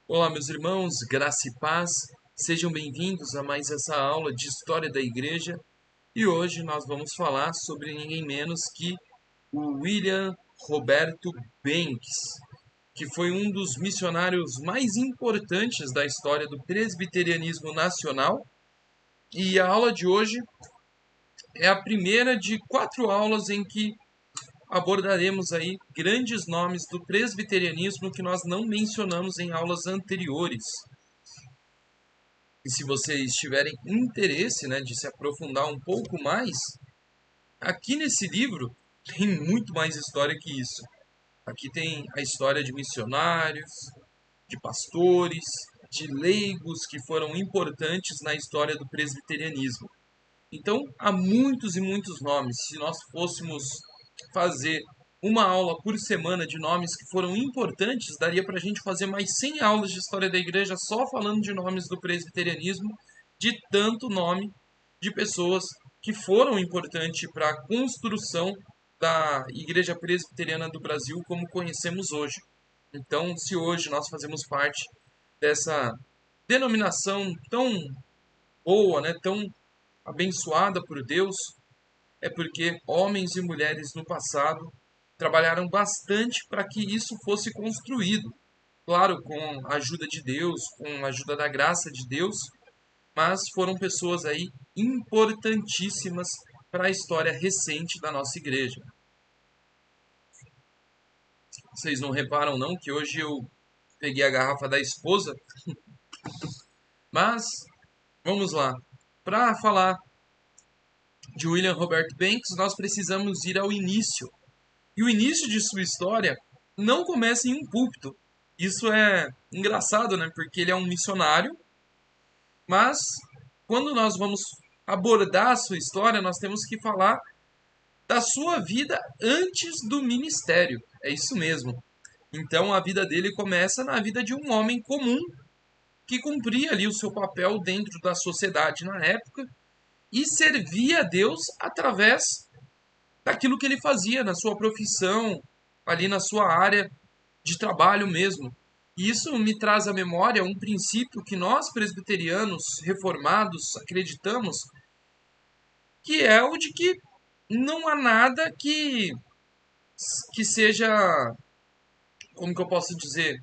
Olá, meus irmãos, graça e paz, sejam bem-vindos a mais essa aula de História da Igreja. E hoje nós vamos falar sobre ninguém menos que o William Roberto Banks, que foi um dos missionários mais importantes da história do presbiterianismo nacional. E a aula de hoje é a primeira de 4 aulas em que abordaremos aí grandes nomes do presbiterianismo que nós não mencionamos em aulas anteriores. E se vocês tiverem interesse, né, de se aprofundar um pouco mais, aqui nesse livro tem muito mais história que isso. Aqui tem a história de missionários, de pastores, de leigos que foram importantes na história do presbiterianismo. Então, há muitos e muitos nomes. Se nós fôssemos fazer uma aula por semana de nomes que foram importantes, daria para a gente fazer mais 100 aulas de história da igreja só falando de nomes do presbiterianismo, de tanto nome de pessoas que foram importantes para a construção da Igreja Presbiteriana do Brasil como conhecemos hoje. Então, se hoje nós fazemos parte dessa denominação tão boa, né, tão abençoada por Deus, é porque homens e mulheres no passado trabalharam bastante para que isso fosse construído. Claro, com a ajuda de Deus, com a ajuda da graça de Deus, mas foram pessoas aí importantíssimas para a história recente da nossa igreja. Vocês não reparam não que hoje eu peguei a garrafa da esposa, mas vamos lá. Para falar de William Robert Banks, nós precisamos ir ao início. E o início de sua história não começa em um púlpito. Isso é engraçado, né? Porque ele é um missionário, mas quando nós vamos abordar a sua história, nós temos que falar da sua vida antes do ministério. É isso mesmo. Então a vida dele começa na vida de um homem comum que cumpria ali o seu papel dentro da sociedade na época e servia a Deus através daquilo que ele fazia na sua profissão, ali na sua área de trabalho mesmo. E isso me traz à memória um princípio que nós presbiterianos reformados acreditamos, que é o de que não há nada que seja, como que eu posso dizer,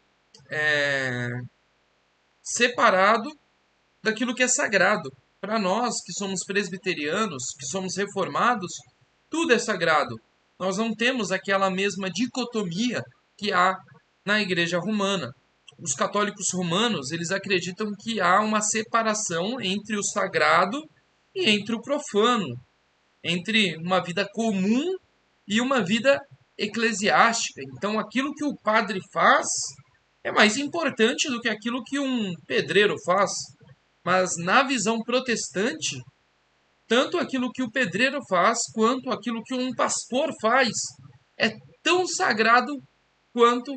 separado daquilo que é sagrado. Para nós que somos presbiterianos, que somos reformados, tudo é sagrado. Nós não temos aquela mesma dicotomia que há na Igreja Romana. Os católicos romanos, eles acreditam que há uma separação entre o sagrado e entre o profano, entre uma vida comum e uma vida eclesiástica. Então, aquilo que o padre faz é mais importante do que aquilo que um pedreiro faz. Mas na visão protestante, tanto aquilo que o pedreiro faz quanto aquilo que um pastor faz é tão sagrado quanto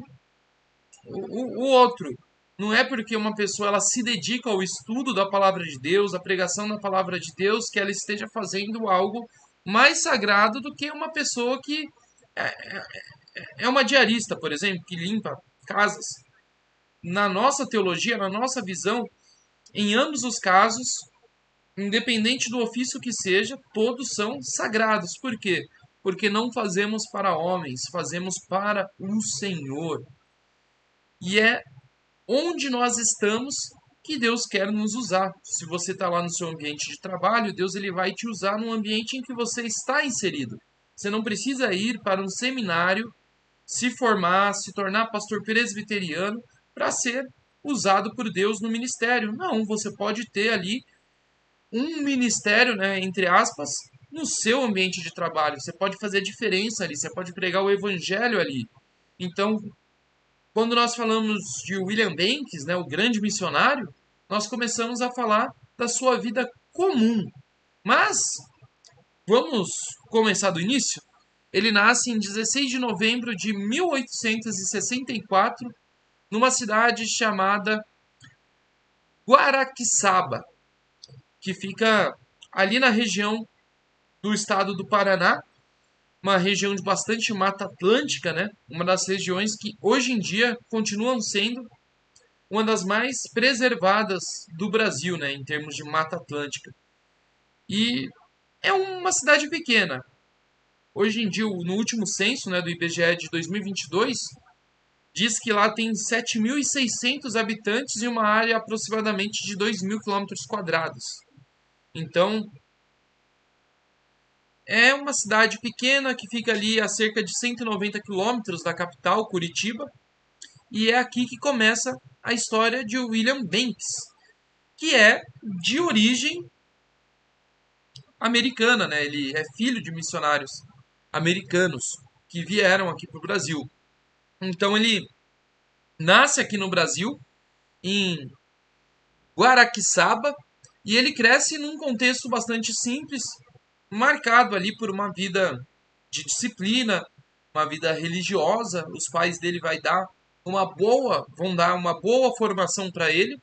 o outro. Não é porque uma pessoa ela se dedica ao estudo da palavra de Deus, à pregação da palavra de Deus, que ela esteja fazendo algo mais sagrado do que uma pessoa que é, é uma diarista, por exemplo, que limpa casas. Na nossa teologia, na nossa visão, em ambos os casos, independente do ofício que seja, todos são sagrados. Por quê? Porque não fazemos para homens, fazemos para o Senhor. E é onde nós estamos que Deus quer nos usar. Se você está lá no seu ambiente de trabalho, Deus ele vai te usar no ambiente em que você está inserido. Você não precisa ir para um seminário, se formar, se tornar pastor presbiteriano para ser usado por Deus no ministério. Não, você pode ter ali um ministério, né, entre aspas, no seu ambiente de trabalho. Você pode fazer a diferença ali, você pode pregar o evangelho ali. Então, quando nós falamos de William Banks, né, o grande missionário, nós começamos a falar da sua vida comum. Mas vamos começar do início? Ele nasce em 16 de novembro de 1864, numa cidade chamada Guaraqueçaba, que fica ali na região do estado do Paraná, uma região de bastante mata atlântica, né? Uma das regiões que hoje em dia continuam sendo uma das mais preservadas do Brasil, né, em termos de Mata Atlântica. E é uma cidade pequena. Hoje em dia, no último censo, né, do IBGE de 2022, diz que lá tem 7.600 habitantes e uma área aproximadamente de 2.000 quilômetros quadrados. Então, é uma cidade pequena que fica ali a cerca de 190 quilômetros da capital, Curitiba, e é aqui que começa a história de William Banks, que é de origem americana, né? Ele é filho de missionários americanos que vieram aqui para o Brasil. Então ele nasce aqui no Brasil, em Guaraqueçaba, e ele cresce num contexto bastante simples, marcado ali por uma vida de disciplina, uma vida religiosa. Os pais dele vão dar uma boa formação para ele.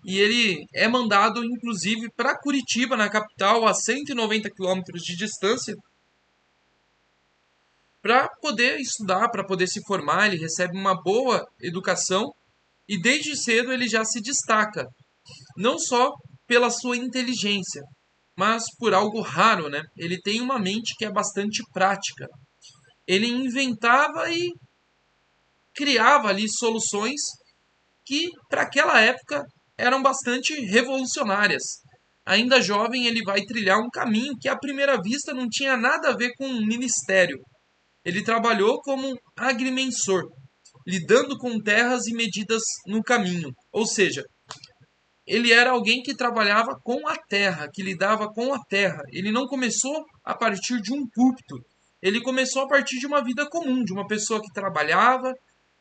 E ele é mandado, inclusive, para Curitiba, na capital, a 190 quilômetros de distância, para poder estudar, para poder se formar. Ele recebe uma boa educação e desde cedo ele já se destaca, não só pela sua inteligência, mas por algo raro, né? Ele tem uma mente que é bastante prática. Ele inventava e criava ali soluções que, para aquela época, eram bastante revolucionárias. Ainda jovem, ele vai trilhar um caminho que, à primeira vista, não tinha nada a ver com um ministério. Ele trabalhou como agrimensor, lidando com terras e medidas no caminho. Ou seja, ele era alguém que trabalhava com a terra, que lidava com a terra. Ele não começou a partir de um púlpito. Ele começou a partir de uma vida comum, de uma pessoa que trabalhava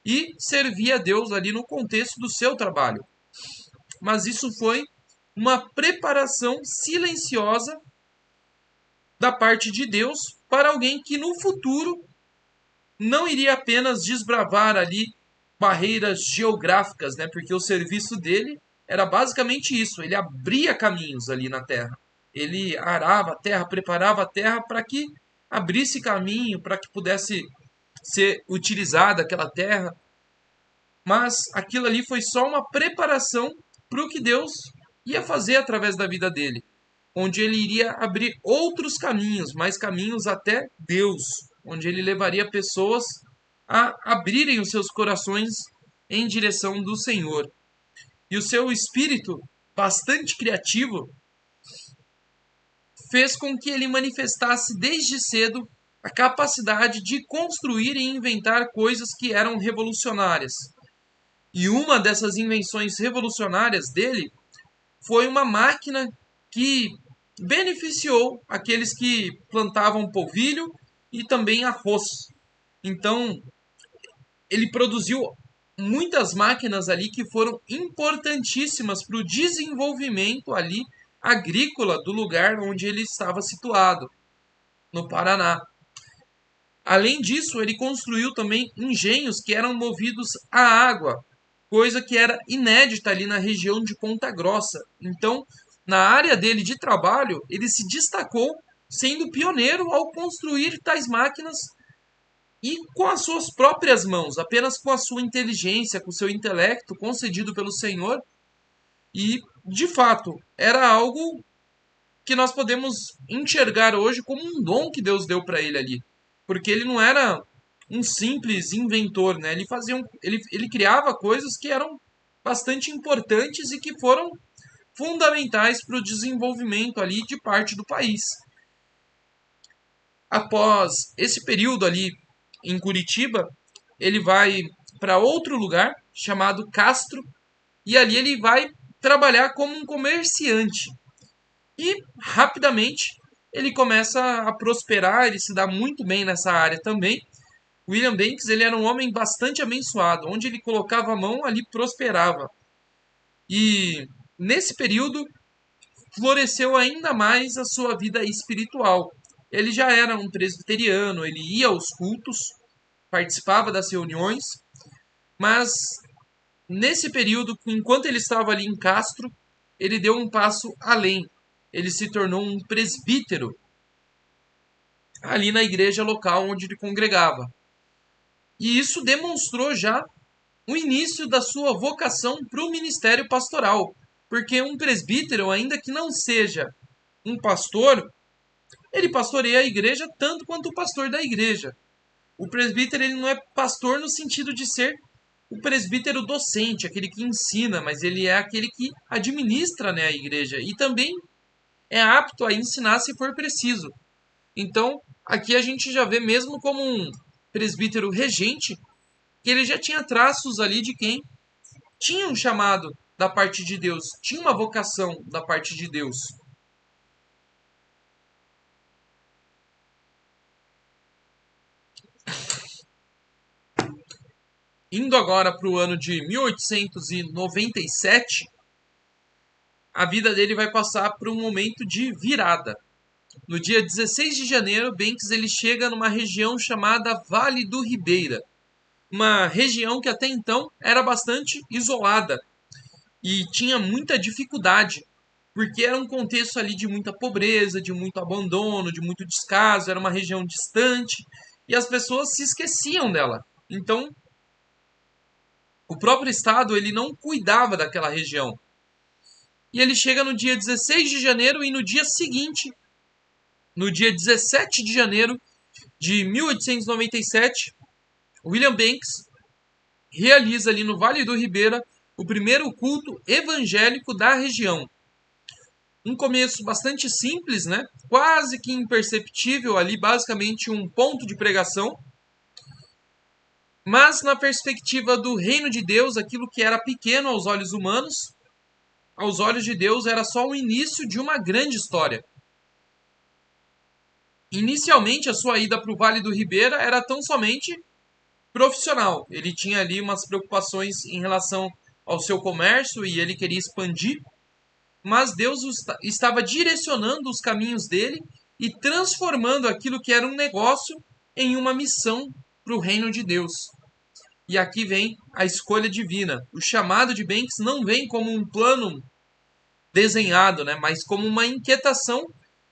e servia a Deus ali no contexto do seu trabalho. Mas isso foi uma preparação silenciosa da parte de Deus para alguém que no futuro não iria apenas desbravar ali barreiras geográficas, né? Porque o serviço dele era basicamente isso, ele abria caminhos ali na terra. Ele arava a terra, preparava a terra para que abrisse caminho, para que pudesse ser utilizada aquela terra. Mas aquilo ali foi só uma preparação para o que Deus ia fazer através da vida dele, onde ele iria abrir outros caminhos, mais caminhos até Deus, onde ele levaria pessoas a abrirem os seus corações em direção do Senhor. E o seu espírito, bastante criativo, fez com que ele manifestasse desde cedo a capacidade de construir e inventar coisas que eram revolucionárias. E uma dessas invenções revolucionárias dele foi uma máquina que beneficiou aqueles que plantavam polvilho e também arroz. Então, ele produziu muitas máquinas ali que foram importantíssimas para o desenvolvimento ali agrícola do lugar onde ele estava situado, no Paraná. Além disso, ele construiu também engenhos que eram movidos a água, coisa que era inédita ali na região de Ponta Grossa. Então, na área dele de trabalho, ele se destacou sendo pioneiro ao construir tais máquinas e com as suas próprias mãos, apenas com a sua inteligência, com o seu intelecto concedido pelo Senhor. E, de fato, era algo que nós podemos enxergar hoje como um dom que Deus deu para ele ali. Porque ele não era um simples inventor, né? Ele criava coisas que eram bastante importantes e que foram fundamentais para o desenvolvimento ali de parte do país. Após esse período ali em Curitiba, ele vai para outro lugar chamado Castro e ali ele vai trabalhar como um comerciante. E rapidamente ele começa a prosperar, ele se dá muito bem nessa área também. William Banks ele era um homem bastante abençoado, onde ele colocava a mão ali prosperava. E nesse período floresceu ainda mais a sua vida espiritual. Ele já era um presbiteriano, ele ia aos cultos, participava das reuniões, mas nesse período, enquanto ele estava ali em Castro, ele deu um passo além. Ele se tornou um presbítero ali na igreja local onde ele congregava. E isso demonstrou já o início da sua vocação para o ministério pastoral. Porque um presbítero, ainda que não seja um pastor, ele pastoreia a igreja tanto quanto o pastor da igreja. O presbítero ele não é pastor no sentido de ser o presbítero docente, aquele que ensina, mas ele é aquele que administra, né, a igreja e também é apto a ensinar se for preciso. Então, aqui a gente já vê mesmo como um presbítero regente, que ele já tinha traços ali de quem tinha um chamado da parte de Deus, tinha uma vocação da parte de Deus. Indo agora para o ano de 1897, a vida dele vai passar por um momento de virada. No dia 16 de janeiro, Banks ele chega numa região chamada Vale do Ribeira, uma região que até então era bastante isolada e tinha muita dificuldade, porque era um contexto ali de muita pobreza, de muito abandono, de muito descaso, era uma região distante e as pessoas se esqueciam dela. Então, o próprio estado ele não cuidava daquela região. E ele chega no dia 16 de janeiro e no dia seguinte, no dia 17 de janeiro de 1897, William Banks realiza ali no Vale do Ribeira o primeiro culto evangélico da região. Um começo bastante simples, né? Quase que imperceptível ali, basicamente um ponto de pregação. Mas na perspectiva do reino de Deus, aquilo que era pequeno aos olhos humanos, aos olhos de Deus era só o início de uma grande história. Inicialmente, a sua ida para o Vale do Ribeira era tão somente profissional. Ele tinha ali umas preocupações em relação ao seu comércio e ele queria expandir, mas Deus estava direcionando os caminhos dele e transformando aquilo que era um negócio em uma missão para o reino de Deus. E aqui vem a escolha divina. O chamado de Banks não vem como um plano desenhado, né, mas como uma inquietação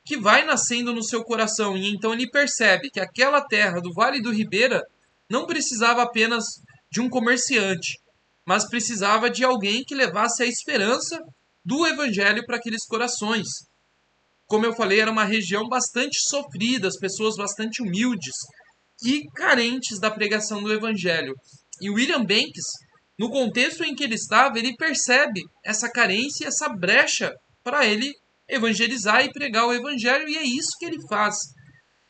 que vai nascendo no seu coração. E então ele percebe que aquela terra do Vale do Ribeira não precisava apenas de um comerciante, mas precisava de alguém que levasse a esperança do evangelho para aqueles corações. Como eu falei, era uma região bastante sofrida, as pessoas bastante humildes e carentes da pregação do evangelho. E William Banks, no contexto em que ele estava, ele percebe essa carência e essa brecha para ele evangelizar e pregar o evangelho, e é isso que ele faz.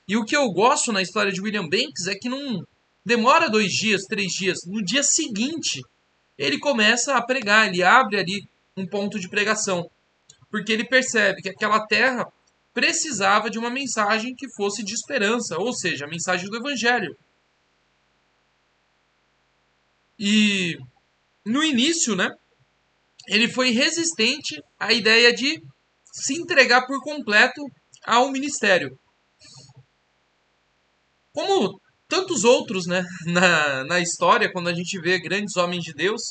E o que eu gosto na história de William Banks é que não demora 2 dias, 3 dias. No dia seguinte, ele começa a pregar, ele abre ali um ponto de pregação. Porque ele percebe que aquela terra precisava de uma mensagem que fosse de esperança, ou seja, a mensagem do evangelho. E no início, né, ele foi resistente à ideia de se entregar por completo ao ministério. Como tantos outros, né, na história, quando a gente vê grandes homens de Deus,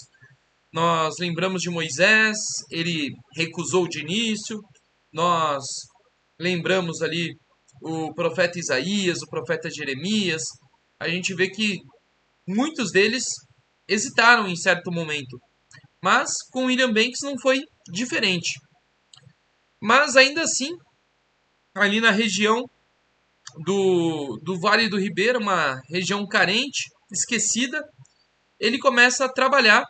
nós lembramos de Moisés, ele recusou de início, nós lembramos ali o profeta Isaías, o profeta Jeremias, a gente vê que muitos deles hesitaram em certo momento, mas com William Banks não foi diferente. Mas ainda assim, ali na região do Vale do Ribeira, uma região carente, esquecida, ele começa a trabalhar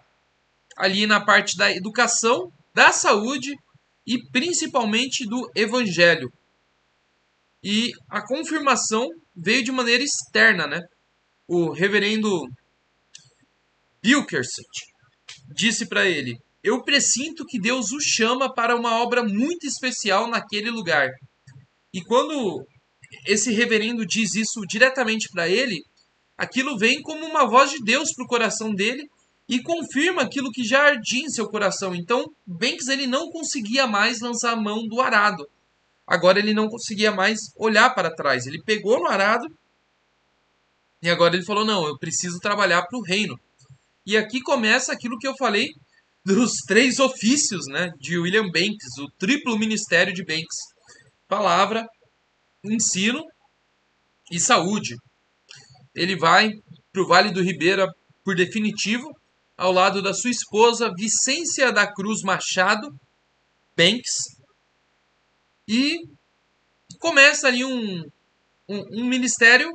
ali na parte da educação, da saúde e principalmente do evangelho. E a confirmação veio de maneira externa, né? O reverendo Wilkerson disse para ele: "Eu pressinto que Deus o chama para uma obra muito especial naquele lugar." E quando esse reverendo diz isso diretamente para ele, aquilo vem como uma voz de Deus para o coração dele e confirma aquilo que já ardia em seu coração. Então, Banks ele não conseguia mais lançar a mão do arado. Agora ele não conseguia mais olhar para trás. Ele pegou no arado e agora ele falou: "Não, eu preciso trabalhar para o reino." E aqui começa aquilo que eu falei dos 3 ofícios, né, de William Banks, o triplo ministério de Banks: palavra, ensino e saúde. Ele vai para o Vale do Ribeira por definitivo, ao lado da sua esposa Vicência da Cruz Machado Banks, e começa ali um ministério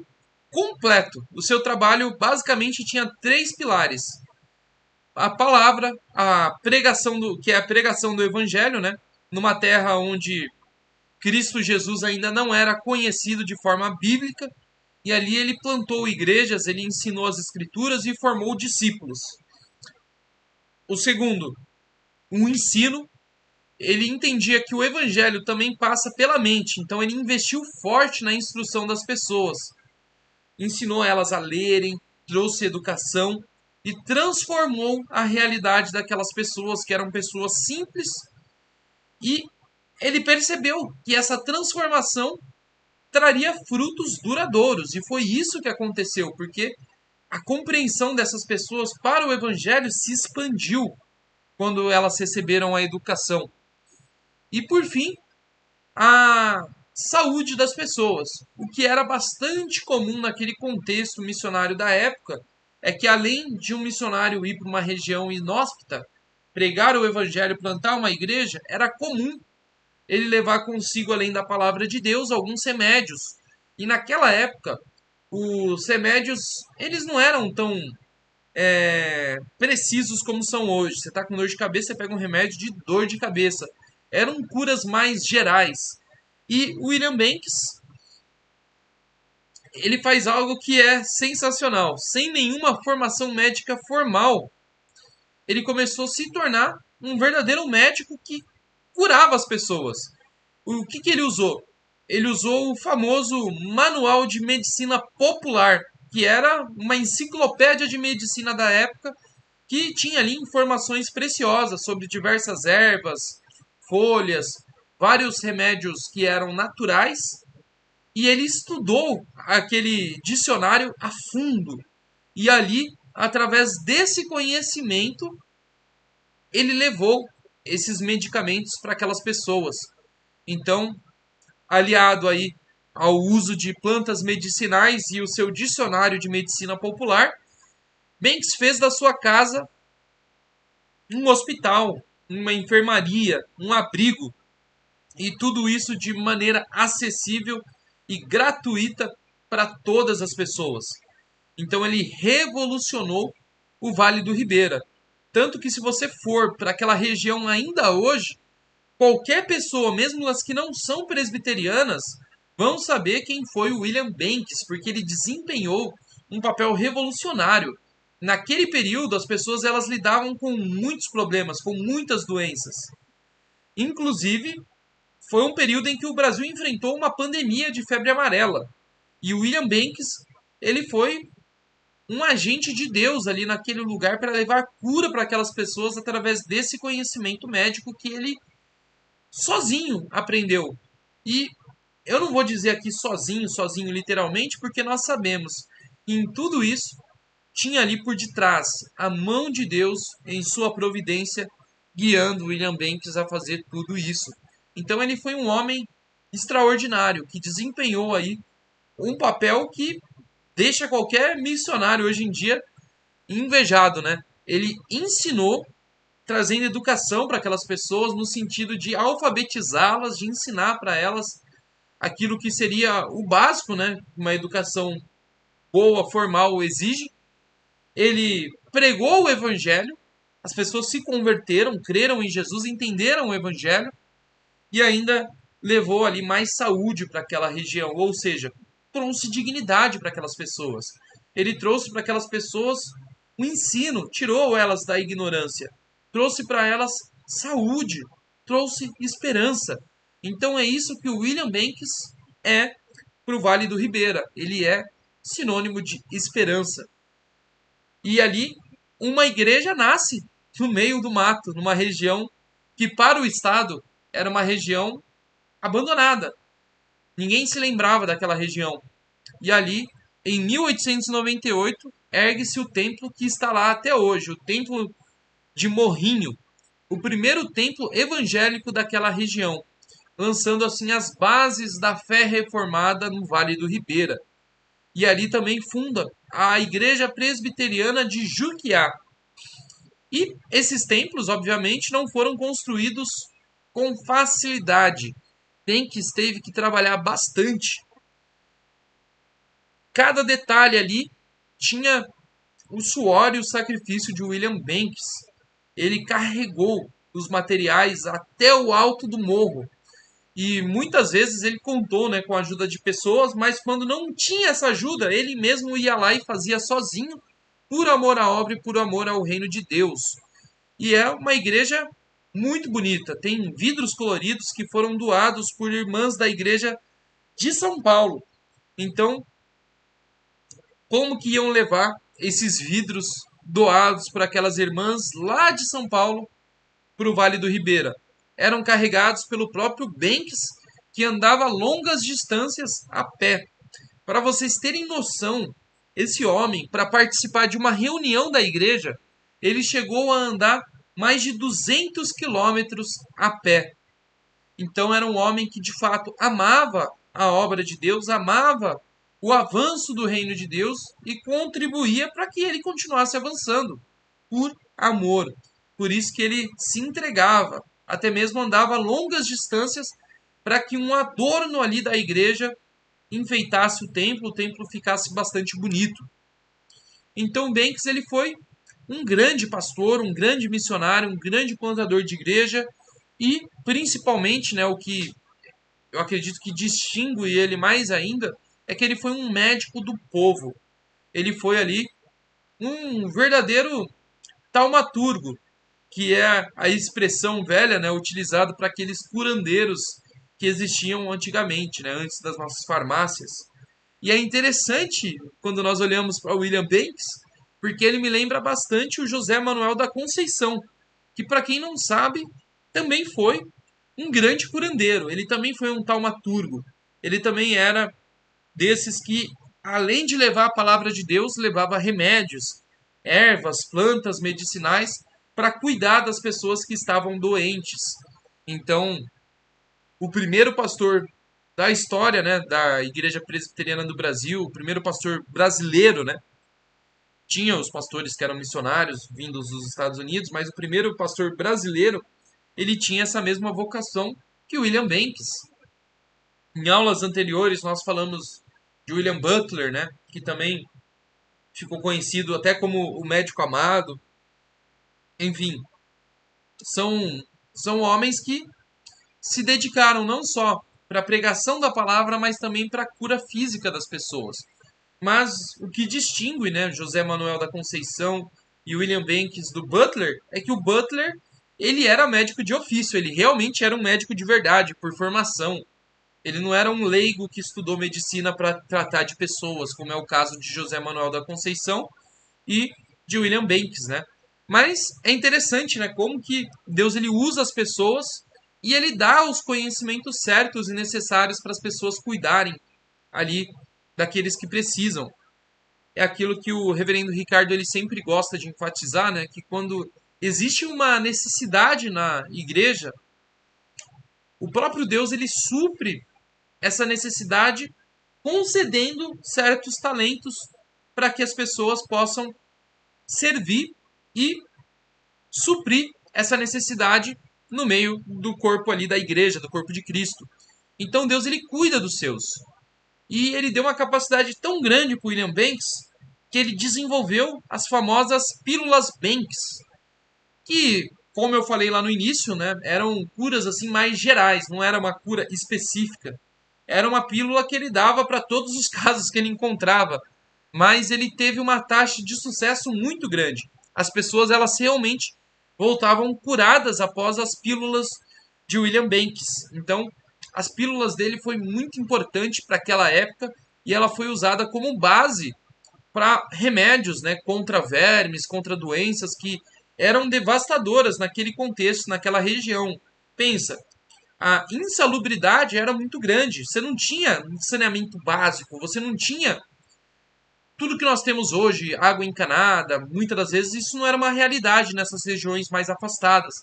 completo. O seu trabalho basicamente tinha três pilares: a palavra, a pregação que é a pregação do evangelho, né? Numa terra onde Cristo Jesus ainda não era conhecido de forma bíblica, e ali ele plantou igrejas, ele ensinou as escrituras e formou discípulos. O segundo, o ensino. Ele entendia que o evangelho também passa pela mente, então ele investiu forte na instrução das pessoas. Ensinou elas a lerem, trouxe educação e transformou a realidade daquelas pessoas que eram pessoas simples, e ele percebeu que essa transformação traria frutos duradouros, e foi isso que aconteceu, porque a compreensão dessas pessoas para o evangelho se expandiu quando elas receberam a educação. E por fim, a saúde das pessoas. O que era bastante comum naquele contexto missionário da época é que, além de um missionário ir para uma região inóspita, pregar o evangelho, plantar uma igreja, era comum ele levar consigo, além da palavra de Deus, alguns remédios. E naquela época, os remédios eles não eram tão precisos como são hoje. Você está com dor de cabeça, você pega um remédio de dor de cabeça. Eram curas mais gerais. E William Banks, ele faz algo que é sensacional. Sem nenhuma formação médica formal, ele começou a se tornar um verdadeiro médico que curava as pessoas. O que ele usou? Ele usou o famoso Manual de Medicina Popular, que era uma enciclopédia de medicina da época, que tinha ali informações preciosas sobre diversas ervas, folhas, vários remédios que eram naturais, e ele estudou aquele dicionário a fundo. E ali, através desse conhecimento, ele levou esses medicamentos para aquelas pessoas. Então, aliado aí ao uso de plantas medicinais e o seu dicionário de medicina popular, Banks fez da sua casa um hospital, uma enfermaria, um abrigo, e tudo isso de maneira acessível e gratuita para todas as pessoas. Então ele revolucionou o Vale do Ribeira. Tanto que, se você for para aquela região ainda hoje, qualquer pessoa, mesmo as que não são presbiterianas, vão saber quem foi o William Banks, porque ele desempenhou um papel revolucionário. Naquele período, as pessoas elas lidavam com muitos problemas, com muitas doenças. Inclusive, foi um período em que o Brasil enfrentou uma pandemia de febre amarela. E o William Banks, ele foi um agente de Deus ali naquele lugar para levar cura para aquelas pessoas através desse conhecimento médico que ele sozinho aprendeu. E eu não vou dizer aqui sozinho, sozinho literalmente, porque nós sabemos que em tudo isso tinha ali por detrás a mão de Deus em sua providência guiando William Banks a fazer tudo isso. Então ele foi um homem extraordinário que desempenhou aí um papel que deixa qualquer missionário hoje em dia invejado, né? Ele ensinou, trazendo educação para aquelas pessoas no sentido de alfabetizá-las, de ensinar para elas aquilo que seria o básico, né? Uma educação boa, formal exige. Ele pregou o evangelho, as pessoas se converteram, creram em Jesus, entenderam o evangelho e ainda levou ali mais saúde para aquela região, ou seja, trouxe dignidade para aquelas pessoas. Ele trouxe para aquelas pessoas o ensino, tirou elas da ignorância, trouxe para elas saúde, trouxe esperança. Então é isso que o William Banks é para o Vale do Ribeira. Ele é sinônimo de esperança. E ali uma igreja nasce no meio do mato, numa região que para o Estado era uma região abandonada. Ninguém se lembrava daquela região. E ali, em 1898, ergue-se o templo que está lá até hoje, o Templo de Morrinho, o primeiro templo evangélico daquela região, lançando assim as bases da fé reformada no Vale do Ribeira. E ali também funda a Igreja Presbiteriana de Juquiá. E esses templos, obviamente, não foram construídos com facilidade. Banks teve que trabalhar bastante. Cada detalhe ali tinha o suor e o sacrifício de William Banks. Ele carregou os materiais até o alto do morro. E muitas vezes ele contou, né, com a ajuda de pessoas, mas quando não tinha essa ajuda, ele mesmo ia lá e fazia sozinho, por amor à obra e por amor ao reino de Deus. E é uma igreja muito bonita. Tem vidros coloridos que foram doados por irmãs da igreja de São Paulo. Então, como que iam levar esses vidros doados por aquelas irmãs lá de São Paulo para o Vale do Ribeira? Eram carregados pelo próprio Banks, que andava longas distâncias a pé. Para vocês terem noção, esse homem, para participar de uma reunião da igreja, ele chegou a andar mais de 200 quilômetros a pé. Então era um homem que de fato amava a obra de Deus, amava o avanço do reino de Deus e contribuía para que ele continuasse avançando por amor. Por isso que ele se entregava, até mesmo andava longas distâncias para que um adorno ali da igreja enfeitasse o templo ficasse bastante bonito. Então Banks ele foi um grande pastor, um grande missionário, um grande plantador de igreja e principalmente, né, o que eu acredito que distingue ele mais ainda é que ele foi um médico do povo. Ele foi ali um verdadeiro taumaturgo, que é a expressão velha, né, utilizada para aqueles curandeiros que existiam antigamente, né, antes das nossas farmácias. E é interessante quando nós olhamos para William Banks, porque ele me lembra bastante o José Manuel da Conceição, que para quem não sabe, também foi um grande curandeiro. Ele também foi um taumaturgo. Ele também era desses que, além de levar a palavra de Deus, levava remédios, ervas, plantas medicinais para cuidar das pessoas que estavam doentes. Então, o primeiro pastor da história, né, da Igreja Presbiteriana do Brasil, o primeiro pastor brasileiro, né? Tinha os pastores que eram missionários vindos dos Estados Unidos, mas o primeiro pastor brasileiro, ele tinha essa mesma vocação que William Banks. Em aulas anteriores nós falamos de William Butler, né, que também ficou conhecido até como o médico amado. Enfim, são são homens que se dedicaram não só para a pregação da palavra, mas também para a cura física das pessoas. Mas o que distingue, né, José Manuel da Conceição e William Banks do Butler é que o Butler ele era médico de ofício, ele realmente era um médico de verdade, por formação. Ele não era um leigo que estudou medicina para tratar de pessoas, como é o caso de José Manuel da Conceição e de William Banks, né? Mas é interessante, né, como que Deus ele usa as pessoas e ele dá os conhecimentos certos e necessários para as pessoas cuidarem ali daqueles que precisam. É aquilo que o reverendo Ricardo ele sempre gosta de enfatizar, né, que quando existe uma necessidade na igreja, o próprio Deus ele supre essa necessidade concedendo certos talentos para que as pessoas possam servir e suprir essa necessidade no meio do corpo ali da igreja, do corpo de Cristo. Então Deus ele cuida dos seus. E ele deu uma capacidade tão grande para William Banks que ele desenvolveu as famosas pílulas Banks, que, como eu falei lá no início, né, eram curas assim mais gerais, não era uma cura específica. Era uma pílula que ele dava para todos os casos que ele encontrava, mas ele teve uma taxa de sucesso muito grande. As pessoas elas realmente voltavam curadas após as pílulas de William Banks. Então, as pílulas dele foi muito importante para aquela época e ela foi usada como base para remédios, né, contra vermes, contra doenças que eram devastadoras naquele contexto, naquela região. Pensa, a insalubridade era muito grande. Você não tinha saneamento básico, você não tinha tudo que nós temos hoje, água encanada. Muitas das vezes isso não era uma realidade nessas regiões mais afastadas.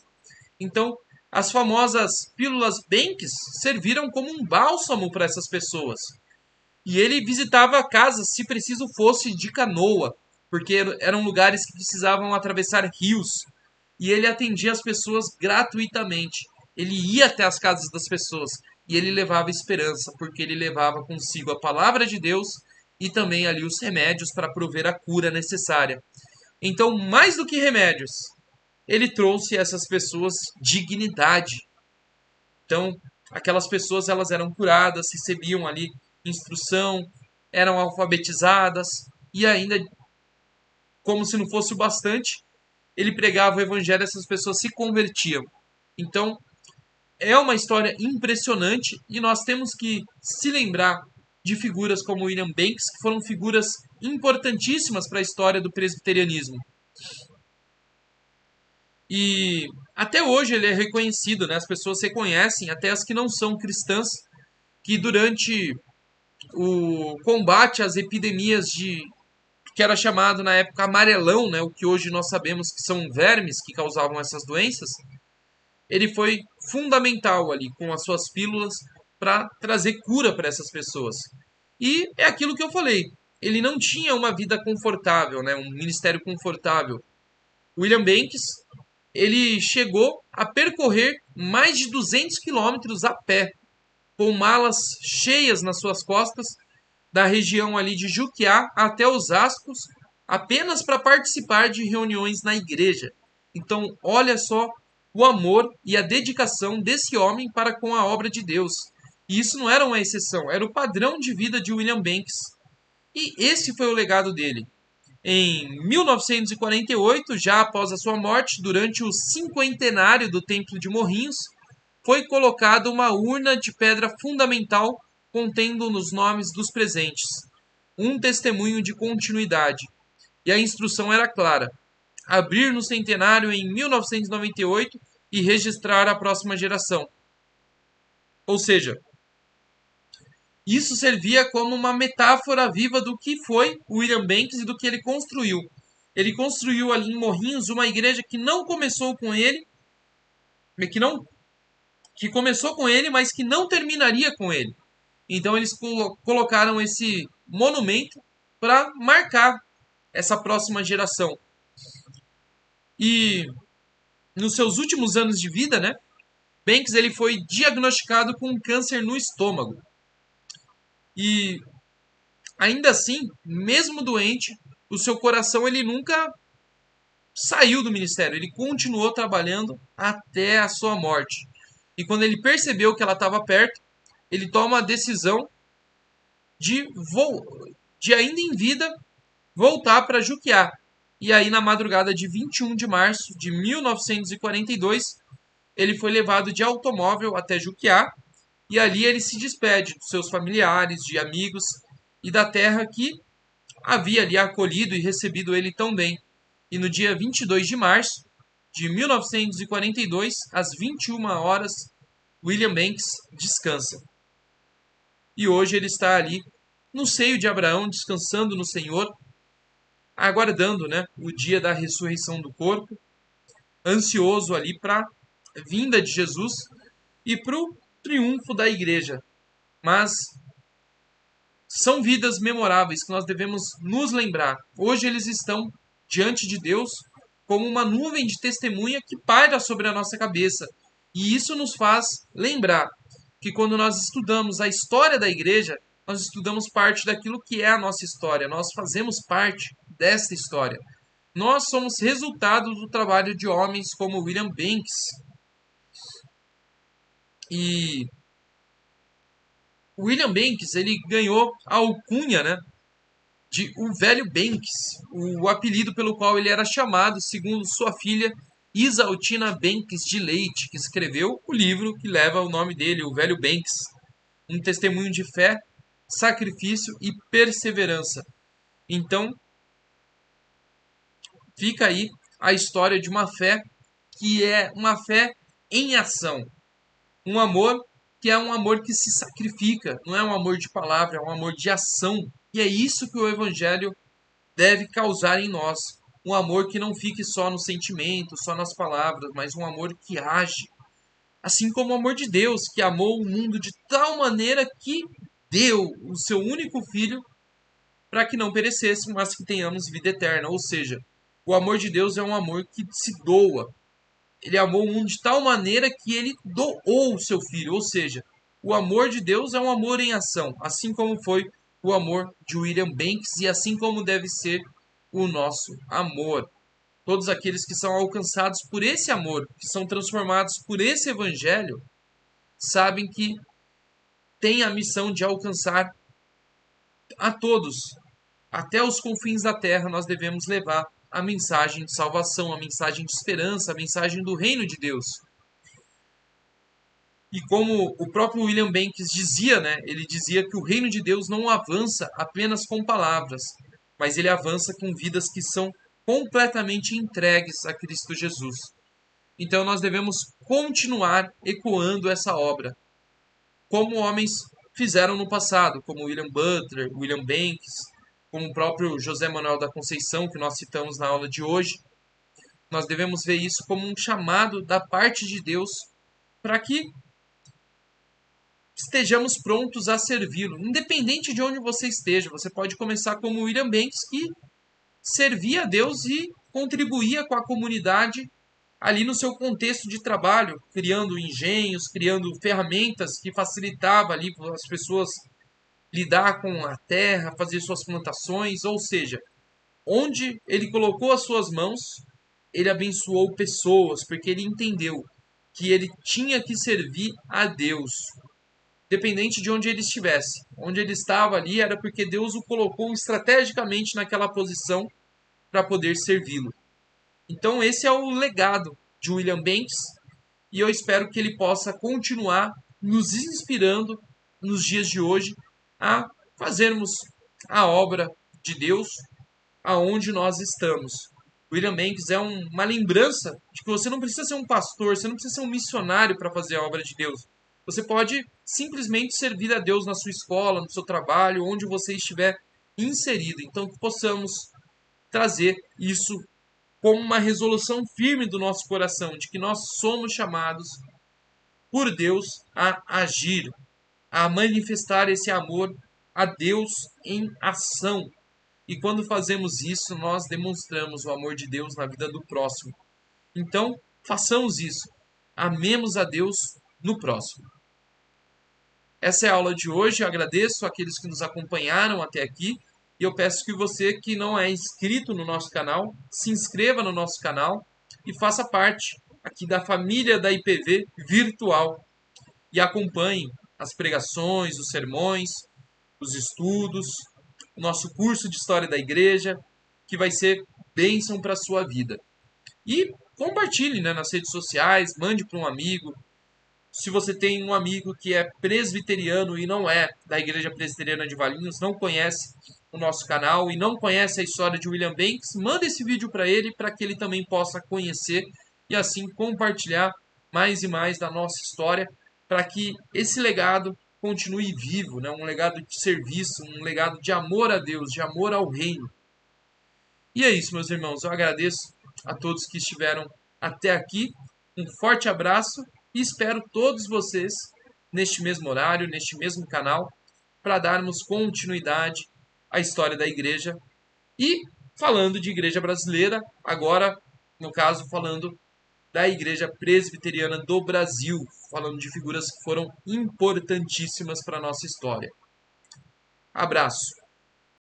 Então, as famosas pílulas Banks serviram como um bálsamo para essas pessoas. E ele visitava casas, se preciso fosse, de canoa, porque eram lugares que precisavam atravessar rios. e ele atendia as pessoas gratuitamente. Ele ia até as casas das pessoas e ele levava esperança, porque ele levava consigo a palavra de Deus e também ali os remédios para prover a cura necessária. Então, mais do que remédios, ele trouxe a essas pessoas dignidade. Então, aquelas pessoas elas eram curadas, recebiam ali instrução, eram alfabetizadas e ainda, como se não fosse o bastante, ele pregava o evangelho e essas pessoas se convertiam. Então, é uma história impressionante e nós temos que se lembrar de figuras como William Banks, que foram figuras importantíssimas para a história do presbiterianismo. E até hoje ele é reconhecido, né? As pessoas reconhecem, até as que não são cristãs, que durante o combate às epidemias de que era chamado na época amarelão, né, o que hoje nós sabemos que são vermes que causavam essas doenças, ele foi fundamental ali com as suas pílulas para trazer cura para essas pessoas. E é aquilo que eu falei, ele não tinha uma vida confortável, né, um ministério confortável. William Banks, ele chegou a percorrer mais de 200 quilômetros a pé, com malas cheias nas suas costas, da região ali de Juquiá até Osasco, apenas para participar de reuniões na igreja. Então, olha só o amor e a dedicação desse homem para com a obra de Deus. E isso não era uma exceção, era o padrão de vida de William Banks. E esse foi o legado dele. Em 1948, já após a sua morte, durante o cinquentenário do Templo de Morrinhos, foi colocada uma urna de pedra fundamental contendo os nomes dos presentes, um testemunho de continuidade. E a instrução era clara: abrir no centenário em 1998 e registrar a próxima geração. Ou seja, isso servia como uma metáfora viva do que foi William Banks e do que ele construiu. Ele construiu ali em Morrinhos uma igreja que não começou com ele, que começou com ele, mas que não terminaria com ele. Então eles colocaram esse monumento para marcar essa próxima geração. E nos seus últimos anos de vida, né, Banks ele foi diagnosticado com um câncer no estômago. E ainda assim, mesmo doente, o seu coração ele nunca saiu do ministério, ele continuou trabalhando até a sua morte. E quando ele percebeu que ela estava perto, ele toma a decisão de, de ainda em vida voltar para Juquiá. E aí, na madrugada de 21 de março de 1942, ele foi levado de automóvel até Juquiá. E ali ele se despede dos seus familiares, de amigos e da terra que havia ali acolhido e recebido ele tão bem. E no dia 22 de março de 1942, às 21 horas, William Banks descansa. E hoje ele está ali no seio de Abraão, descansando no Senhor, aguardando, né, o dia da ressurreição do corpo, ansioso ali para a vinda de Jesus e para o triunfo da igreja. Mas são vidas memoráveis que nós devemos nos lembrar. Hoje eles estão diante de Deus como uma nuvem de testemunha que paira sobre a nossa cabeça. E isso nos faz lembrar que quando nós estudamos a história da igreja, nós estudamos parte daquilo que é a nossa história. Nós fazemos parte desta história. Nós somos resultado do trabalho de homens como William Banks. E William Banks, ele ganhou a alcunha, né, de o Velho Banks, o apelido pelo qual ele era chamado, segundo sua filha Isaltina Banks de Leite, que escreveu o livro que leva o nome dele, o Velho Banks, um testemunho de fé, sacrifício e perseverança. Então, fica aí a história de uma fé que é uma fé em ação. Um amor que é um amor que se sacrifica, não é um amor de palavra, é um amor de ação. E é isso que o Evangelho deve causar em nós. Um amor que não fique só no sentimento, só nas palavras, mas um amor que age. Assim como o amor de Deus, que amou o mundo de tal maneira que deu o seu único filho para que não perecesse, mas que tenhamos vida eterna. Ou seja, o amor de Deus é um amor que se doa. Ele amou o mundo de tal maneira que ele doou o seu filho. Ou seja, o amor de Deus é um amor em ação, assim como foi o amor de William Banks e assim como deve ser o nosso amor. Todos aqueles que são alcançados por esse amor, que são transformados por esse evangelho, sabem que têm a missão de alcançar a todos. Até os confins da terra nós devemos levar a mensagem de salvação, a mensagem de esperança, a mensagem do reino de Deus. E como o próprio William Banks dizia, né? Ele dizia que o reino de Deus não avança apenas com palavras, mas ele avança com vidas que são completamente entregues a Cristo Jesus. Então nós devemos continuar ecoando essa obra, como homens fizeram no passado, como William Butler, William Banks, como o próprio José Manuel da Conceição, que nós citamos na aula de hoje. Nós devemos ver isso como um chamado da parte de Deus para que estejamos prontos a servi-lo, independente de onde você esteja. Você pode começar como William Banks, que servia a Deus e contribuía com a comunidade ali no seu contexto de trabalho, criando engenhos, criando ferramentas que facilitava ali para as pessoas lidar com a terra, fazer suas plantações, ou seja, onde ele colocou as suas mãos, ele abençoou pessoas, porque ele entendeu que ele tinha que servir a Deus, dependente de onde ele estivesse. Onde ele estava ali era porque Deus o colocou estrategicamente naquela posição para poder servi-lo. Então esse é o legado de William Banks e eu espero que ele possa continuar nos inspirando nos dias de hoje a fazermos a obra de Deus aonde nós estamos. William Banks é uma lembrança de que você não precisa ser um pastor, você não precisa ser um missionário para fazer a obra de Deus. Você pode simplesmente servir a Deus na sua escola, no seu trabalho, onde você estiver inserido. Então, que possamos trazer isso como uma resolução firme do nosso coração, de que nós somos chamados por Deus a agir, a manifestar esse amor a Deus em ação. E quando fazemos isso, nós demonstramos o amor de Deus na vida do próximo. Então, façamos isso. Amemos a Deus no próximo. Essa é a aula de hoje. Eu agradeço àqueles que nos acompanharam até aqui. E eu peço que você que não é inscrito no nosso canal, se inscreva no nosso canal e faça parte aqui da família da IPV virtual. E acompanhe as pregações, os sermões, os estudos, o nosso curso de História da Igreja, que vai ser bênção para a sua vida. E compartilhe, né, nas redes sociais, mande para um amigo. Se você tem um amigo que é presbiteriano e não é da Igreja Presbiteriana de Valinhos, não conhece o nosso canal e não conhece a história de William Banks, manda esse vídeo para ele que ele também possa conhecer e assim compartilhar mais e mais da nossa história para que esse legado continue vivo, né? Um legado de serviço, um legado de amor a Deus, de amor ao reino. E é isso, meus irmãos. Eu agradeço a todos que estiveram até aqui. Um forte abraço e espero todos vocês neste mesmo horário, neste mesmo canal, para darmos continuidade à história da igreja. E falando de igreja brasileira, agora, no caso, falando da Igreja Presbiteriana do Brasil, falando de figuras que foram importantíssimas para a nossa história. Abraço!